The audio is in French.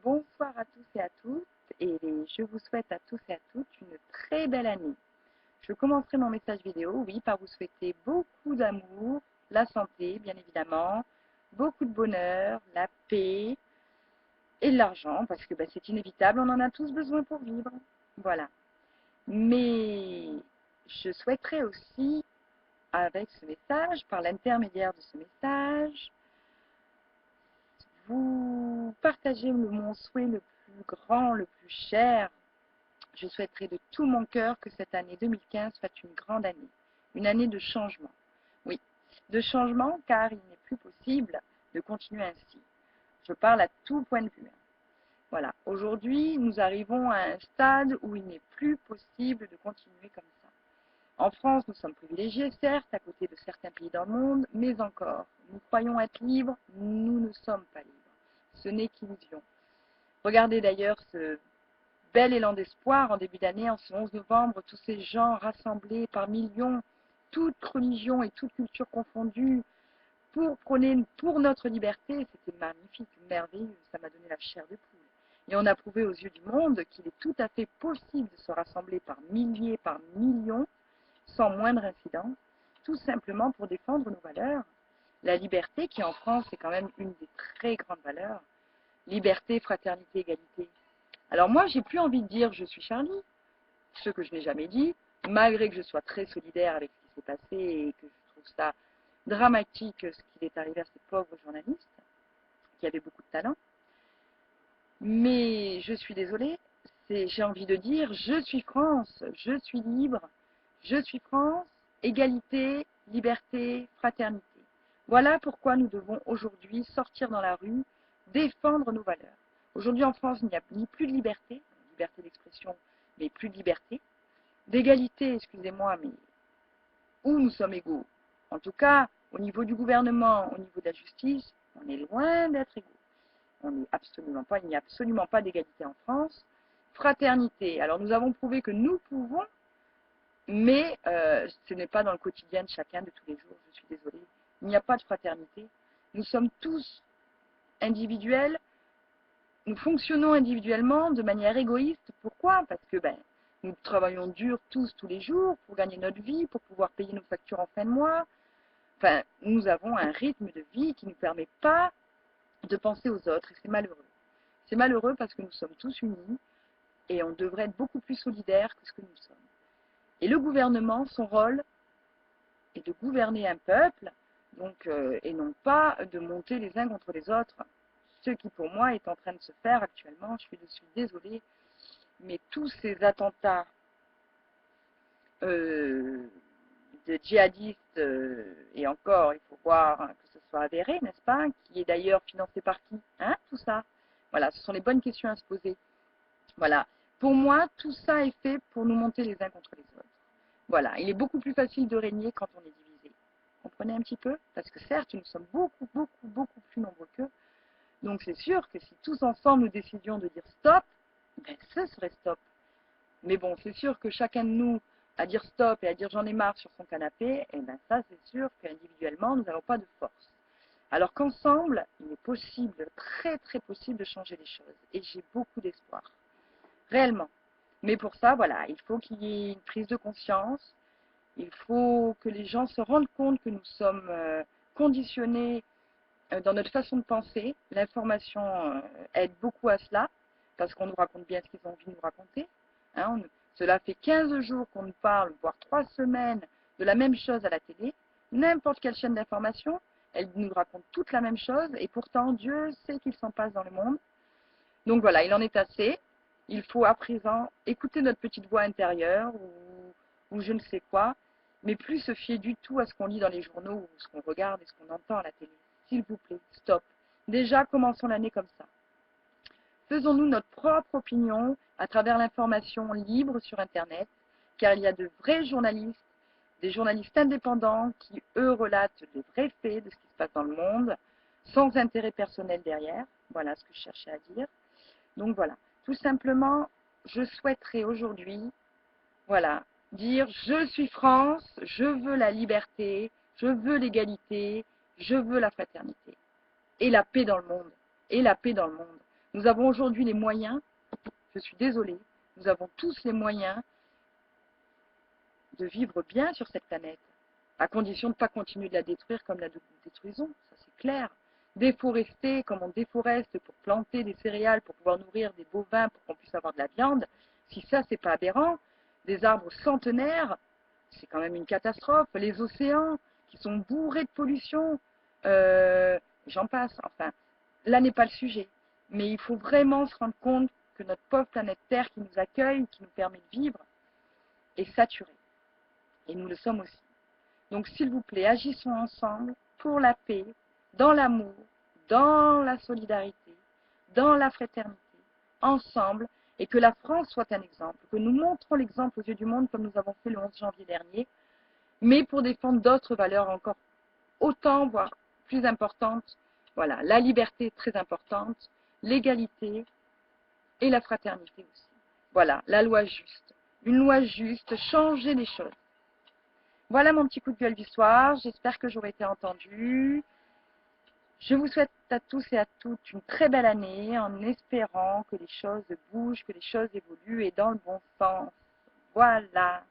bonsoir à tous et à toutes, et je vous souhaite à tous et à toutes une très belle année. Je commencerai mon message vidéo, oui, par vous souhaiter beaucoup d'amour, la santé, bien évidemment, beaucoup de bonheur, la paix et de l'argent, parce que c'est inévitable, on en a tous besoin pour vivre. Voilà. Mais je souhaiterais aussi, avec ce message, par l'intermédiaire de ce message, vous partagez mon souhait le plus grand, le plus cher. Je souhaiterais de tout mon cœur que cette année 2015 soit une grande année, une année de changement. Oui, de changement car il n'est plus possible de continuer ainsi. Je parle à tout point de vue. Voilà, aujourd'hui nous arrivons à un stade où il n'est plus possible de continuer comme ça. En France, nous sommes privilégiés, certes, à côté de certains pays dans le monde, mais encore, nous croyons être libres, nous ne sommes pas libres. Ce n'est qu'illusion. Regardez d'ailleurs ce bel élan d'espoir en début d'année, en ce 11 novembre, tous ces gens rassemblés par millions, toutes religions et toutes cultures confondues, pour prôner pour notre liberté. C'était magnifique, merveilleux, ça m'a donné la chair de poule. Et on a prouvé aux yeux du monde qu'il est tout à fait possible de se rassembler par milliers, par millions, sans moindre incident, tout simplement pour défendre nos valeurs. La liberté, qui en France est quand même une des très grandes valeurs. Liberté, fraternité, égalité. Alors moi, j'ai plus envie de dire je suis Charlie, ce que je n'ai jamais dit, malgré que je sois très solidaire avec ce qui s'est passé et que je trouve ça dramatique ce qui est arrivé à ces pauvres journalistes qui avaient beaucoup de talent. Mais je suis désolée, j'ai envie de dire je suis France, je suis libre, je suis France, égalité, liberté, fraternité. Voilà pourquoi nous devons aujourd'hui sortir dans la rue, défendre nos valeurs. Aujourd'hui en France, il n'y a ni plus de liberté d'expression, mais plus de liberté. D'égalité, excusez-moi, mais où nous sommes égaux. En tout cas, au niveau du gouvernement, au niveau de la justice, on est loin d'être égaux. Il n'y a absolument pas d'égalité en France. Fraternité, alors nous avons prouvé que nous pouvons, mais ce n'est pas dans le quotidien de chacun de tous les jours, je suis désolée. Il n'y a pas de fraternité. Nous sommes tous individuels, nous fonctionnons individuellement de manière égoïste. Pourquoi? Parce que nous travaillons dur tous les jours pour gagner notre vie, pour pouvoir payer nos factures en fin de mois. Enfin, nous avons un rythme de vie qui ne nous permet pas de penser aux autres et c'est malheureux. C'est malheureux parce que nous sommes tous unis et on devrait être beaucoup plus solidaires que ce que nous sommes. Et le gouvernement, son rôle est de gouverner un peuple, donc, et non pas de monter les uns contre les autres. Ce qui pour moi est en train de se faire actuellement, je suis désolée, mais tous ces attentats de djihadistes, et encore, il faut voir que ce soit avéré, n'est-ce pas, qui est d'ailleurs financé par qui, tout ça. Voilà, ce sont les bonnes questions à se poser. Voilà, pour moi, tout ça est fait pour nous monter les uns contre les autres. Voilà, il est beaucoup plus facile de régner quand on est divisé. Comprenez un petit peu? Parce que certes, nous sommes beaucoup plus nombreux qu'eux. Donc c'est sûr que si tous ensemble nous décidions de dire stop, ce serait stop. Mais bon, c'est sûr que chacun de nous, à dire stop et à dire j'en ai marre sur son canapé, ça c'est sûr qu'individuellement, nous n'avons pas de force. Alors qu'ensemble, il est possible, très possible de changer les choses. Et j'ai beaucoup d'espoir. Réellement. Mais pour ça, voilà, il faut qu'il y ait une prise de conscience. Il faut que les gens se rendent compte que nous sommes conditionnés dans notre façon de penser. L'information aide beaucoup à cela, parce qu'on nous raconte bien ce qu'ils ont envie de nous raconter. Cela fait 15 jours qu'on nous parle, voire 3 semaines, de la même chose à la télé. N'importe quelle chaîne d'information, elle nous raconte toute la même chose, et pourtant Dieu sait qu'il s'en passe dans le monde. Donc voilà, il en est assez. Il faut à présent écouter notre petite voix intérieure, ou je ne sais quoi, mais plus se fier du tout à ce qu'on lit dans les journaux, ou ce qu'on regarde et ce qu'on entend à la télé. S'il vous plaît, stop. Déjà, commençons l'année comme ça. Faisons-nous notre propre opinion à travers l'information libre sur Internet, car il y a de vrais journalistes, des journalistes indépendants qui, eux, relatent les vrais faits de ce qui se passe dans le monde, sans intérêt personnel derrière. Voilà ce que je cherchais à dire. Donc voilà, tout simplement, je souhaiterais aujourd'hui, voilà, dire je suis France, je veux la liberté, je veux l'égalité, je veux la fraternité. Et la paix dans le monde. Et la paix dans le monde. Nous avons aujourd'hui les moyens, je suis désolée, nous avons tous les moyens de vivre bien sur cette planète, à condition de ne pas continuer de la détruire comme la détruisons, ça c'est clair. Déforester comme on déforeste pour planter des céréales, pour pouvoir nourrir des bovins, pour qu'on puisse avoir de la viande, si ça c'est pas aberrant, des arbres centenaires, c'est quand même une catastrophe. Les océans qui sont bourrés de pollution, j'en passe, enfin, là n'est pas le sujet. Mais il faut vraiment se rendre compte que notre pauvre planète Terre qui nous accueille, qui nous permet de vivre, est saturée. Et nous le sommes aussi. Donc s'il vous plaît, agissons ensemble pour la paix, dans l'amour, dans la solidarité, dans la fraternité, ensemble, et que la France soit un exemple, que nous montrons l'exemple aux yeux du monde comme nous avons fait le 11 janvier dernier, mais pour défendre d'autres valeurs encore autant, voire plus importantes. Voilà, la liberté est très importante, l'égalité et la fraternité aussi. Voilà, la loi juste. Une loi juste, changer les choses. Voilà mon petit coup de gueule du soir. J'espère que j'aurai été entendue. Je vous souhaite à tous et à toutes une très belle année en espérant que les choses bougent, que les choses évoluent et dans le bon sens. Voilà.